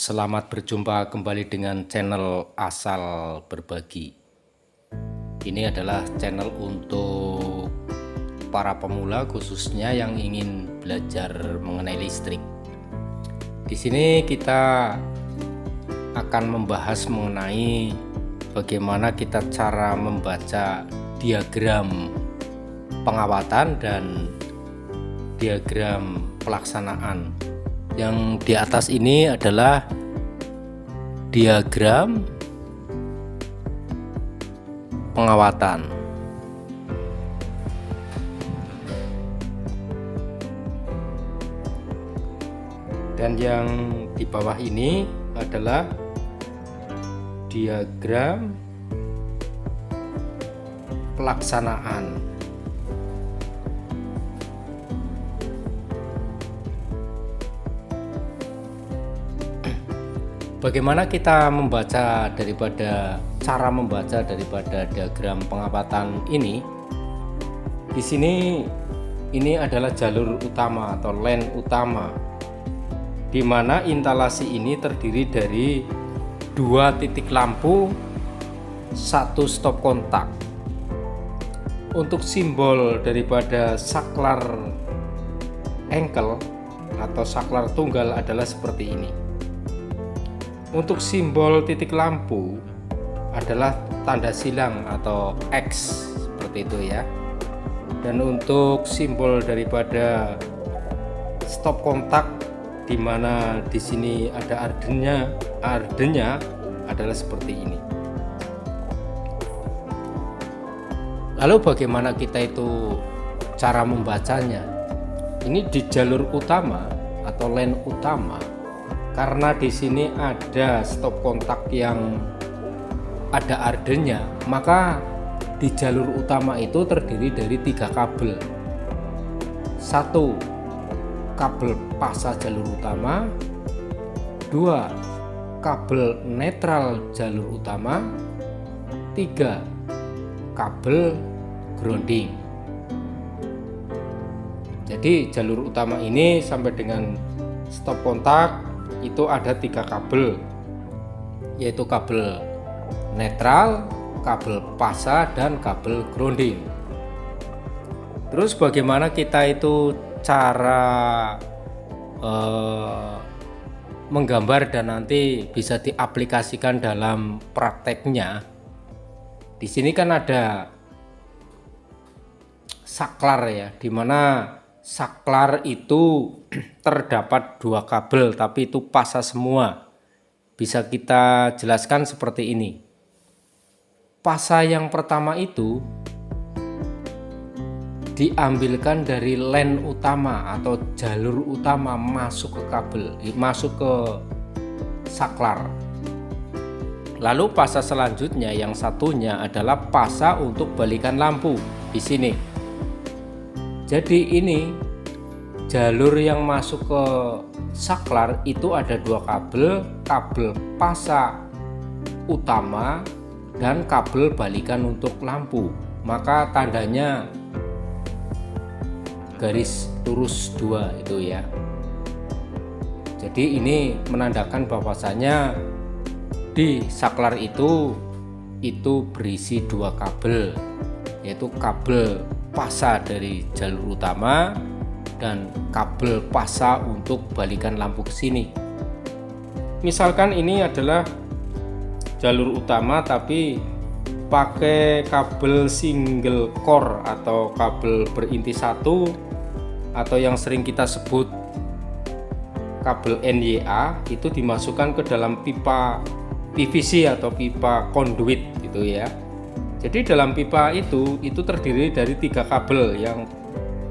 Selamat berjumpa kembali dengan channel Asal Berbagi. Ini adalah channel untuk para pemula, khususnya yang ingin belajar mengenai listrik. Di sini kita akan membahas mengenai bagaimana kita cara membaca diagram pengawatan dan diagram pelaksanaan. Yang di atas ini adalah diagram pengawatan. Dan yang di bawah ini adalah diagram pelaksanaan. Bagaimana kita membaca cara membaca daripada diagram pengawatan ini? Di sini ini adalah jalur utama atau line utama, di mana instalasi ini terdiri dari 2 titik lampu, 1 stop kontak. Untuk simbol daripada saklar engkel atau saklar tunggal adalah seperti ini. Untuk simbol titik lampu adalah tanda silang atau X, seperti itu ya. Dan untuk simbol daripada stop kontak, di mana di sini ada ardennya adalah seperti ini. Lalu bagaimana kita itu cara membacanya? Ini di jalur utama atau line utama. Karena di sini ada stop kontak yang ada ardennya, maka di jalur utama itu terdiri dari 3 kabel. 1 kabel pasa jalur utama, 2 kabel netral jalur utama, 3 kabel grounding. Jadi jalur utama ini sampai dengan stop kontak itu ada 3 kabel, yaitu kabel netral, kabel pasa, dan kabel grounding. Terus bagaimana kita itu cara menggambar dan nanti bisa diaplikasikan dalam prakteknya? Di sini kan ada saklar ya, dimana saklar itu terdapat 2 kabel, tapi itu pasa semua. Bisa kita jelaskan seperti ini. Pasa yang pertama itu diambilkan dari line utama atau jalur utama masuk ke kabel, masuk ke saklar. Lalu pasa selanjutnya yang satunya adalah pasa untuk balikan lampu di sini. Jadi ini jalur yang masuk ke saklar itu ada 2 kabel, kabel pasa utama dan kabel balikan untuk lampu. Maka tandanya garis lurus 2 itu ya. Jadi ini menandakan bahwasanya di saklar itu berisi 2 kabel, yaitu kabel pasa dari jalur utama dan kabel pasa untuk balikan lampu ke sini. Misalkan ini adalah jalur utama tapi pakai kabel single core atau kabel berinti 1 atau yang sering kita sebut kabel NYA, itu dimasukkan ke dalam pipa PVC atau pipa conduit gitu ya. Jadi dalam pipa itu terdiri dari 3 kabel. Yang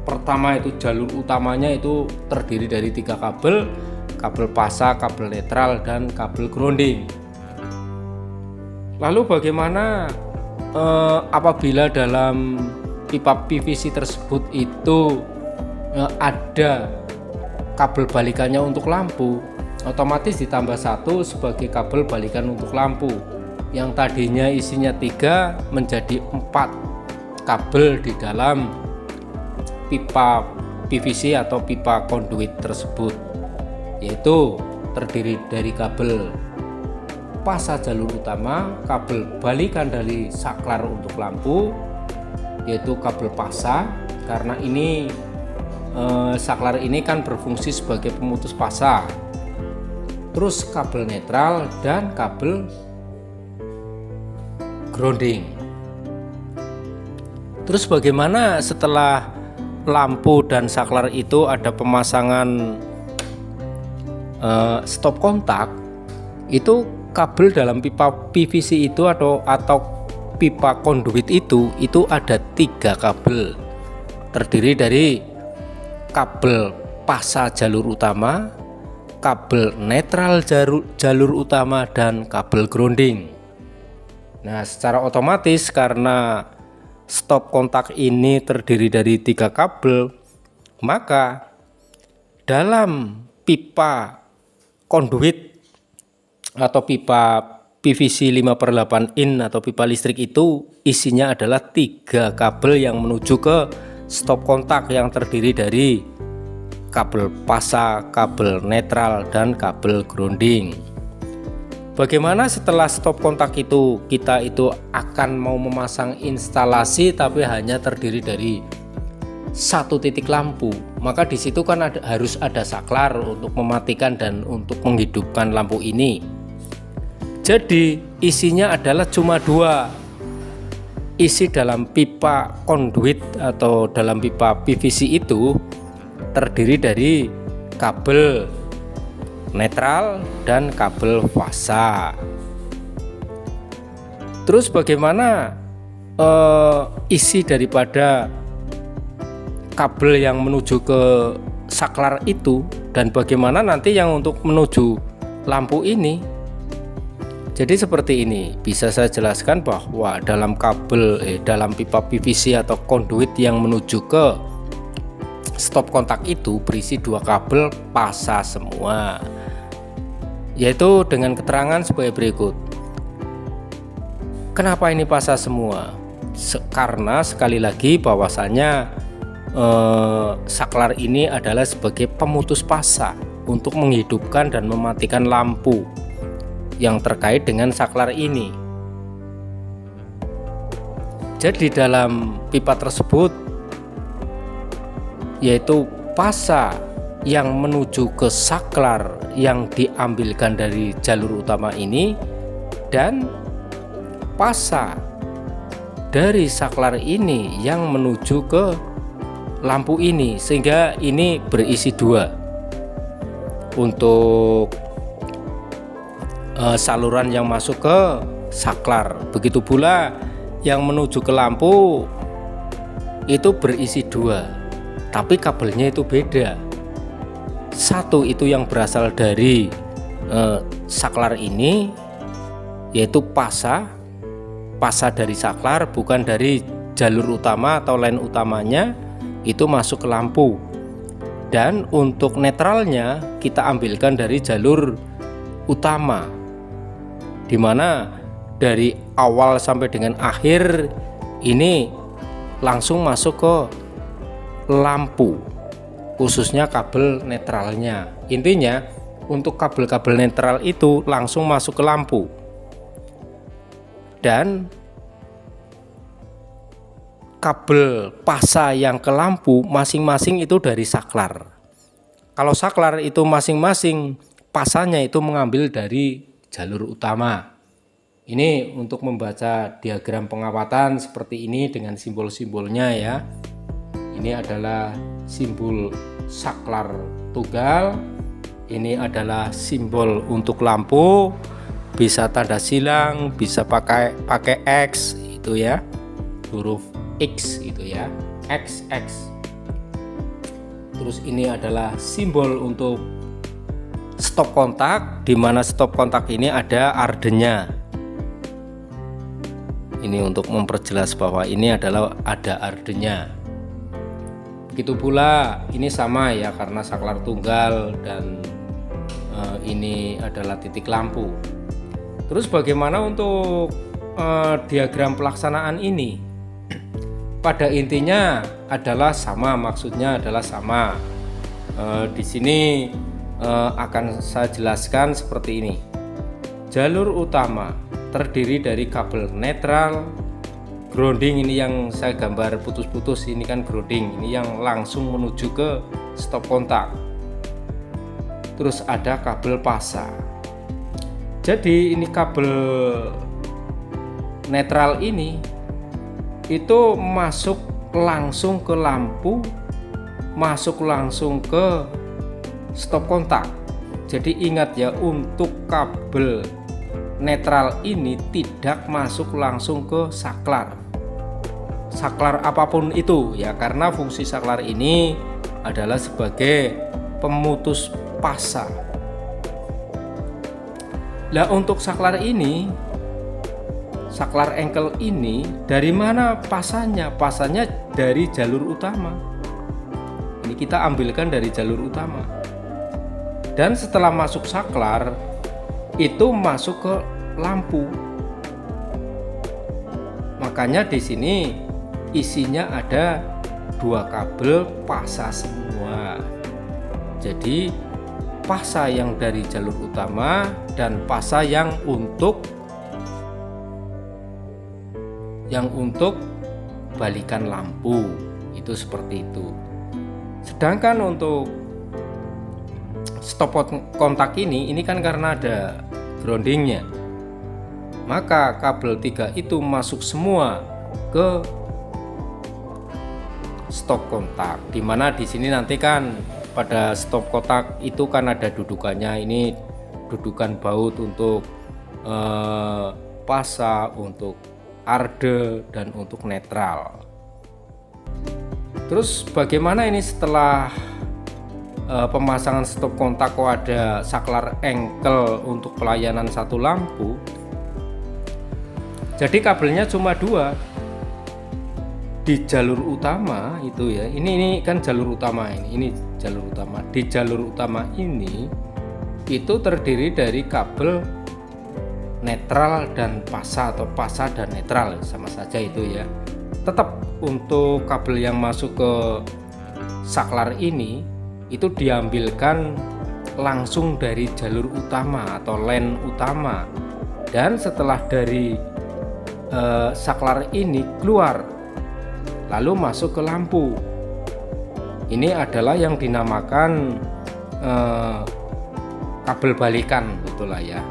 pertama itu jalur utamanya itu terdiri dari 3 kabel, kabel pasa, kabel netral, dan kabel grounding. Lalu bagaimana apabila dalam pipa PVC tersebut itu ada kabel balikannya untuk lampu, otomatis ditambah 1 sebagai kabel balikan untuk lampu. Yang tadinya isinya 3 menjadi 4 kabel di dalam pipa PVC atau pipa conduit tersebut, yaitu terdiri dari kabel pasa jalur utama, kabel balikan dari saklar untuk lampu yaitu kabel pasa, karena ini saklar ini kan berfungsi sebagai pemutus pasa. Terus kabel netral dan kabel grounding. Terus bagaimana setelah lampu dan saklar itu ada pemasangan stop kontak? Itu kabel dalam pipa PVC itu atau pipa konduit itu ada 3 kabel, terdiri dari kabel pasa jalur utama, kabel netral jalur utama, dan kabel grounding. Nah, secara otomatis karena stop kontak ini terdiri dari 3 kabel, maka dalam pipa konduit atau pipa PVC 5/8 in atau pipa listrik itu isinya adalah 3 kabel yang menuju ke stop kontak yang terdiri dari kabel pasa, kabel netral, dan kabel grounding. Bagaimana setelah stop kontak itu kita itu akan mau memasang instalasi tapi hanya terdiri dari 1 titik lampu, maka di situ kan harus ada saklar untuk mematikan dan untuk menghidupkan lampu ini. Jadi isinya adalah cuma 2. Isi dalam pipa konduit atau dalam pipa PVC itu terdiri dari kabel netral dan kabel fasa. Terus bagaimana isi daripada kabel yang menuju ke saklar itu, dan bagaimana nanti yang untuk menuju lampu ini? Jadi seperti ini, bisa saya jelaskan bahwa dalam dalam pipa PVC atau konduit yang menuju ke stop kontak itu berisi 2 kabel pasa semua, yaitu dengan keterangan sebagai berikut. Kenapa ini pasa semua? Karena sekali lagi bahwasanya saklar ini adalah sebagai pemutus pasa untuk menghidupkan dan mematikan lampu yang terkait dengan saklar ini. Jadi dalam pipa tersebut yaitu pasa yang menuju ke saklar yang diambilkan dari jalur utama ini dan pasa dari saklar ini yang menuju ke lampu ini, sehingga ini berisi 2 untuk saluran yang masuk ke saklar. Begitu pula yang menuju ke lampu itu berisi 2, tapi kabelnya itu beda. 1 itu yang berasal dari saklar ini, yaitu pasa dari saklar, bukan dari jalur utama atau line utamanya, itu masuk ke lampu. Dan untuk netralnya kita ambilkan dari jalur utama, dimana dari awal sampai dengan akhir ini langsung masuk ke lampu, khususnya kabel netralnya. Intinya untuk kabel-kabel netral itu langsung masuk ke lampu, dan kabel pasa yang ke lampu masing-masing itu dari saklar. Kalau saklar itu masing-masing pasanya itu mengambil dari jalur utama. Ini untuk membaca diagram pengawatan seperti ini dengan simbol-simbolnya ya. Ini adalah simbol saklar tunggal. Ini adalah simbol untuk lampu. Bisa tanda silang, bisa pakai X itu ya. Huruf X itu ya. XX. Terus ini adalah simbol untuk stop kontak, di mana stop kontak ini ada ardennya. Ini untuk memperjelas bahwa ini adalah ada ardennya. Begitu pula ini sama ya, karena saklar tunggal dan ini adalah titik lampu. Terus bagaimana untuk diagram pelaksanaan ini? Pada intinya adalah sama, maksudnya adalah sama. Di sini akan saya jelaskan seperti ini. Jalur utama terdiri dari kabel netral, grounding, ini yang saya gambar putus-putus, ini kan grounding, ini yang langsung menuju ke stop kontak. Terus ada kabel pasa. Jadi ini kabel netral ini itu masuk langsung ke lampu, masuk langsung ke stop kontak. Jadi ingat ya, untuk kabel netral ini tidak masuk langsung ke saklar apapun itu ya, karena fungsi saklar ini adalah sebagai pemutus pasa. Nah, untuk saklar ini, saklar engkel ini dari mana pasanya? Pasanya dari jalur utama. Ini kita ambilkan dari jalur utama. Dan setelah masuk saklar itu masuk ke lampu. Makanya di sini isinya ada 2 kabel pasa semua. Jadi pasa yang dari jalur utama dan pasa yang untuk balikan lampu, itu seperti itu. Sedangkan untuk stop kontak ini kan karena ada groundingnya, maka kabel 3 itu masuk semua ke stop kontak. Dimana di sini nanti kan pada stop kontak itu kan ada dudukannya, ini dudukan baut untuk pasa, untuk arde, dan untuk netral. Terus bagaimana ini setelah pemasangan stop kontak kok ada saklar engkel untuk pelayanan satu lampu? Jadi kabelnya cuma 2 di jalur utama itu ya. Ini kan jalur utama, ini jalur utama. Di jalur utama ini itu terdiri dari kabel netral dan pasa, atau pasa dan netral, sama saja itu ya. Tetap untuk kabel yang masuk ke saklar ini itu diambilkan langsung dari jalur utama atau line utama, dan setelah dari saklar ini keluar lalu masuk ke lampu. Ini adalah yang dinamakan kabel balikan, itulah ya.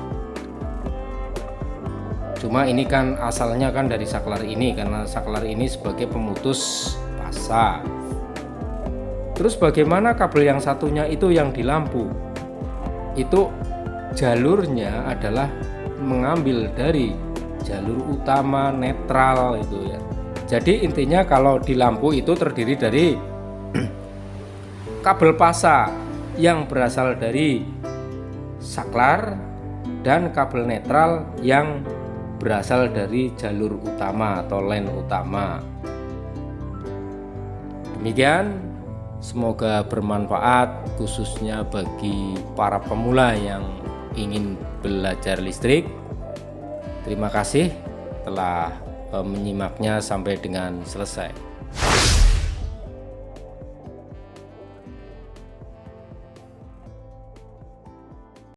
Cuma ini kan asalnya kan dari saklar ini, karena saklar ini sebagai pemutus pasa. Terus bagaimana kabel yang satunya itu yang di lampu? Itu jalurnya adalah mengambil dari jalur utama netral itu ya. Jadi intinya kalau di lampu itu terdiri dari kabel pasa yang berasal dari saklar dan kabel netral yang berasal dari jalur utama atau line utama. Demikian. Semoga bermanfaat, khususnya bagi para pemula yang ingin belajar listrik. Terima kasih telah menyimaknya sampai dengan selesai.